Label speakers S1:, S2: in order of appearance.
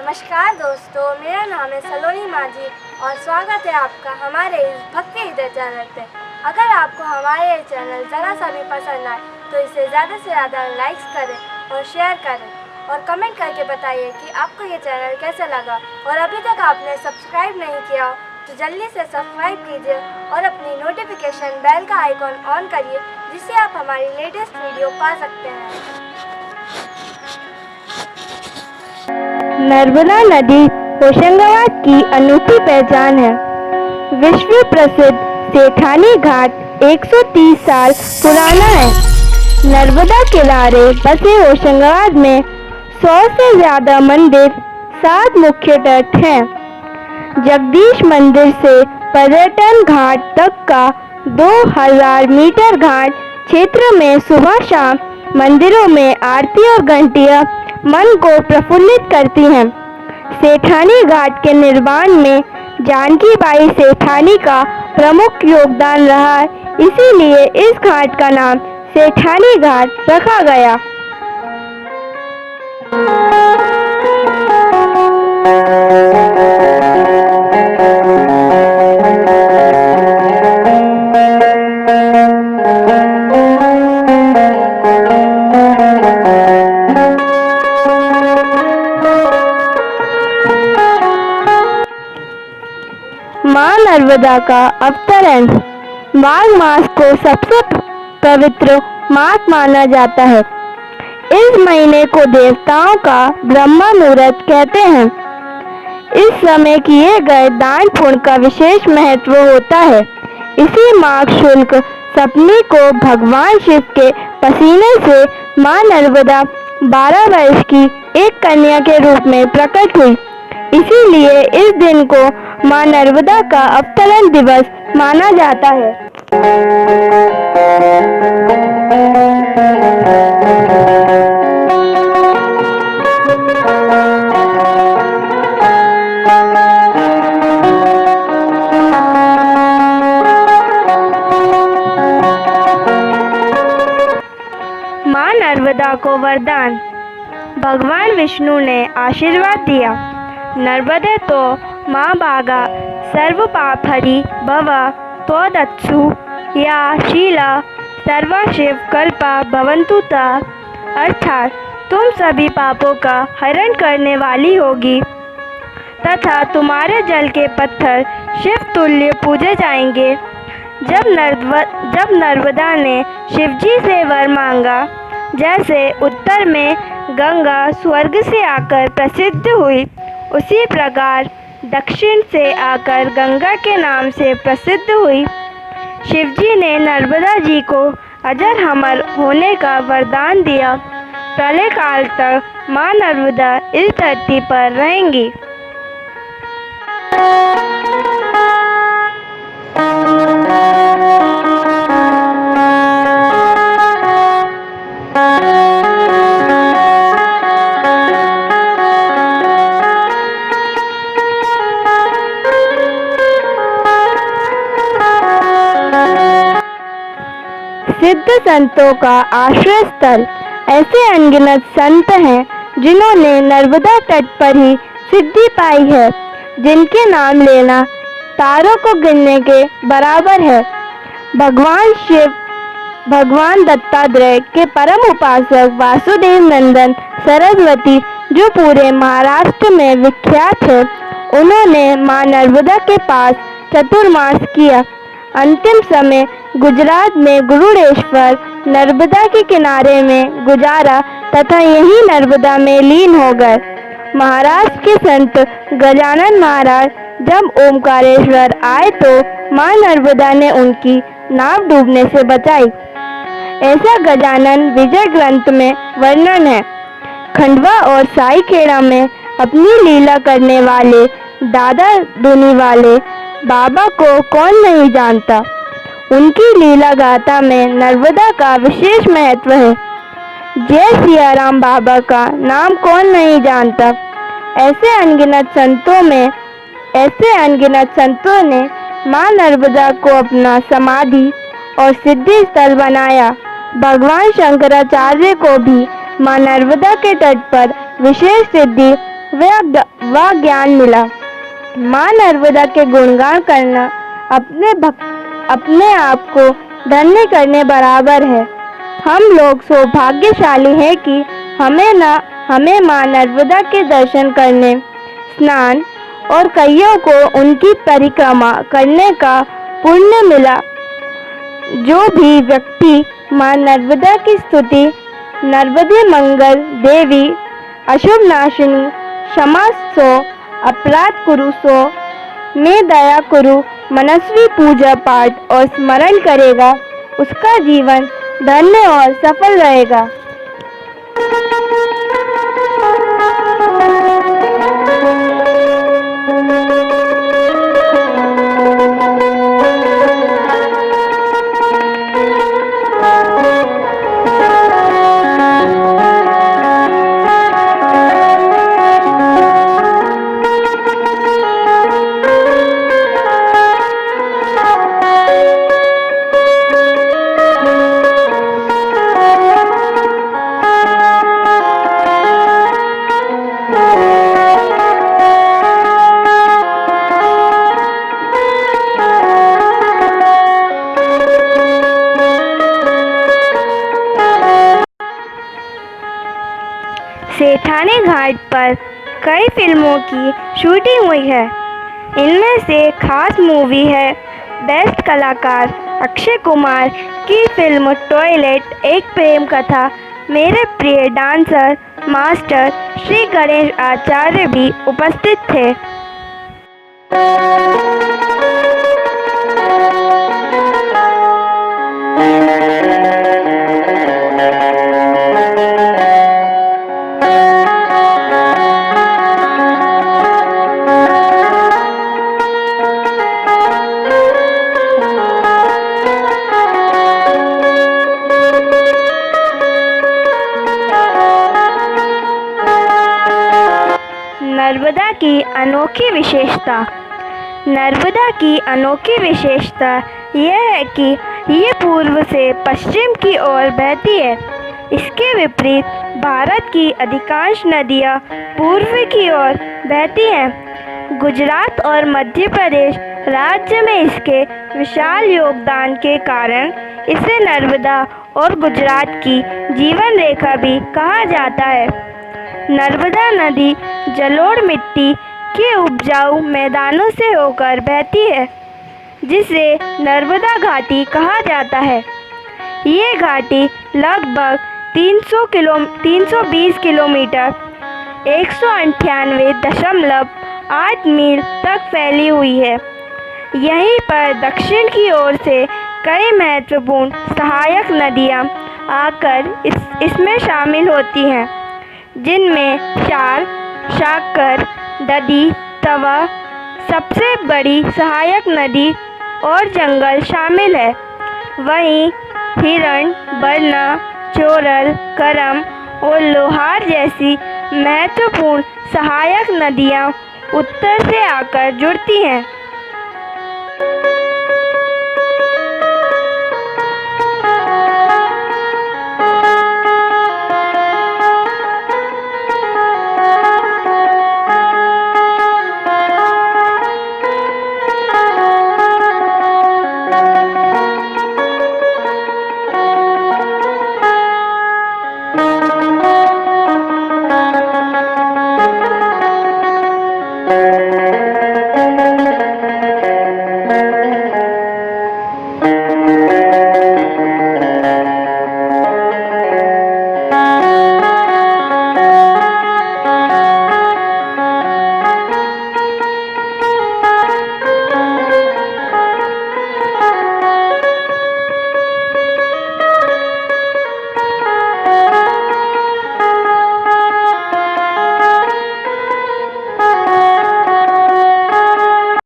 S1: नमस्कार दोस्तों, मेरा नाम है सलोनी माझी और स्वागत है आपका हमारे इस भक्ति हृदय चैनल पे। अगर आपको हमारे ये चैनल ज़रा सा भी पसंद आए तो इसे ज़्यादा से ज़्यादा लाइक्स करें और शेयर करें और कमेंट करके बताइए कि आपको ये चैनल कैसा लगा। और अभी तक आपने सब्सक्राइब नहीं किया हो तो जल्दी से सब्सक्राइब कीजिए और अपनी नोटिफिकेशन बेल का आइकॉन ऑन करिए, जिससे आप हमारी लेटेस्ट वीडियो पा सकते हैं।
S2: नर्मदा नदी होशंगाबाद की अनूठी पहचान है। विश्व प्रसिद्ध सेठानी घाट 130 साल पुराना है। नर्मदा किनारे बसे होशंगाबाद में 100 से ज्यादा मंदिर, 7 मुख्य तट हैं। जगदीश मंदिर से पर्यटन घाट तक का 2000 मीटर घाट क्षेत्र में सुबह शाम मंदिरों में आरती और घंटियां मन को प्रफुल्लित करती हैं। सेठानी घाट के निर्माण में जानकी बाई सेठानी का प्रमुख योगदान रहा है, इसीलिए इस घाट का नाम सेठानी घाट रखा गया। मां नर्मदा का अवतरण। माघ मास को सबसे पवित्र मास माना जाता है। इस महीने को देवताओं का ब्रह्मा मुहूर्त कहते हैं। इस समय किए गए दान पुण्य का विशेष महत्व होता है। इसी माघ शुक्ल सप्तमी को भगवान शिव के पसीने से मां नर्मदा 12 वर्ष की एक कन्या के रूप में प्रकट हुई। इसीलिए इस दिन को मां नर्मदा का अवतरण दिवस माना जाता है। मां नर्मदा को वरदान। भगवान विष्णु ने आशीर्वाद दिया, नर्मदे तो मां भागा सर्व पाप हरि भव त्वदत्सु या शीला सर्वा शिव कल्पा भवन्तु ता। अर्थात तुम सभी पापों का हरण करने वाली होगी तथा तुम्हारे जल के पत्थर शिव तुल्य पूजे जाएंगे। जब नर्मदा ने शिवजी से वर मांगा, जैसे उत्तर में गंगा स्वर्ग से आकर प्रसिद्ध हुई, उसी प्रकार दक्षिण से आकर गंगा के नाम से प्रसिद्ध हुई। शिवजी ने नर्मदा जी को अजर अमर होने का वरदान दिया। प्रलय काल तक मां नर्मदा इस धरती पर रहेंगी। सिद्ध संतों का आश्रय स्थल। ऐसे अनगिनत संत हैं जिन्होंने नर्मदा तट पर ही सिद्धि पाई है, जिनके नाम लेना तारों को गिनने के बराबर है। भगवान शिव, भगवान दत्तात्रेय के परम उपासक वासुदेव नंदन सरस्वती, जो पूरे महाराष्ट्र में विख्यात है, उन्होंने मां नर्मदा के पास चतुर्मास किया। अंतिम समय गुजरात में गुरुडेश्वर नर्मदा के किनारे में गुजारा तथा यही नर्मदा में लीन हो गए। महाराष्ट्र के संत गजानन महाराज जब ओमकारेश्वर आए तो मां नर्मदा ने उनकी नाव डूबने से बचाई। ऐसा गजानन विजय ग्रंथ में वर्णन है। खंडवा और साईखेड़ा में अपनी लीला करने वाले दादा दुनी वाले बाबा को कौन नहीं जानता। उनकी लीला गाथा में नर्मदा का विशेष महत्व है। जय सियाराम बाबा का नाम कौन नहीं जानता। ऐसे अनगिनत संतों ने मां नर्मदा को अपना समाधि और सिद्धि स्थल बनाया। भगवान शंकराचार्य को भी मां नर्मदा के तट पर विशेष सिद्धि वह ज्ञान मिला। माँ नर्मदा के गुणगान करना अपने आप को धन्य करने बराबर है। हम लोग सौभाग्यशाली हैं कि हमें माँ नर्मदा के दर्शन करने, स्नान और कईयों को उनकी परिक्रमा करने का पुण्य मिला। जो भी व्यक्ति माँ नर्मदा की स्तुति, नर्मदे मंगल देवी, अशुभ नाशिनी, क्षमा सो, अपराध कुरु सो, मैं दया कुरु, मनस्वी पूजा पाठ और स्मरण करेगा, उसका जीवन धन्य और सफल रहेगा। सेठानी घाट पर कई फिल्मों की शूटिंग हुई है। इनमें से खास मूवी है बेस्ट कलाकार अक्षय कुमार की फिल्म टॉयलेट, एक प्रेम कथा। मेरे प्रिय डांसर मास्टर श्री गणेश आचार्य भी उपस्थित थे। नर्मदा की अनोखी विशेषता। नर्मदा की अनोखी विशेषता यह है कि ये पूर्व से पश्चिम की ओर बहती है। इसके विपरीत भारत की अधिकांश नदियाँ पूर्व की ओर बहती हैं। गुजरात और मध्य प्रदेश राज्य में इसके विशाल योगदान के कारण इसे नर्मदा और गुजरात की जीवन रेखा भी कहा जाता है। नर्मदा नदी जलोढ़ मिट्टी के उपजाऊ मैदानों से होकर बहती है, जिसे नर्मदा घाटी कहा जाता है। ये घाटी लगभग 320 किलोमीटर 198.8 मील तक फैली हुई है। यहीं पर दक्षिण की ओर से कई महत्वपूर्ण सहायक नदियाँ आकर इसमें शामिल होती हैं, जिनमें शाल, शाकर, ददी, तवा, सबसे बड़ी सहायक नदी और जंगल शामिल है। वहीं हिरण, बरना, चोरल, करम और लोहार जैसी महत्वपूर्ण सहायक नदियाँ उत्तर से आकर जुड़ती हैं।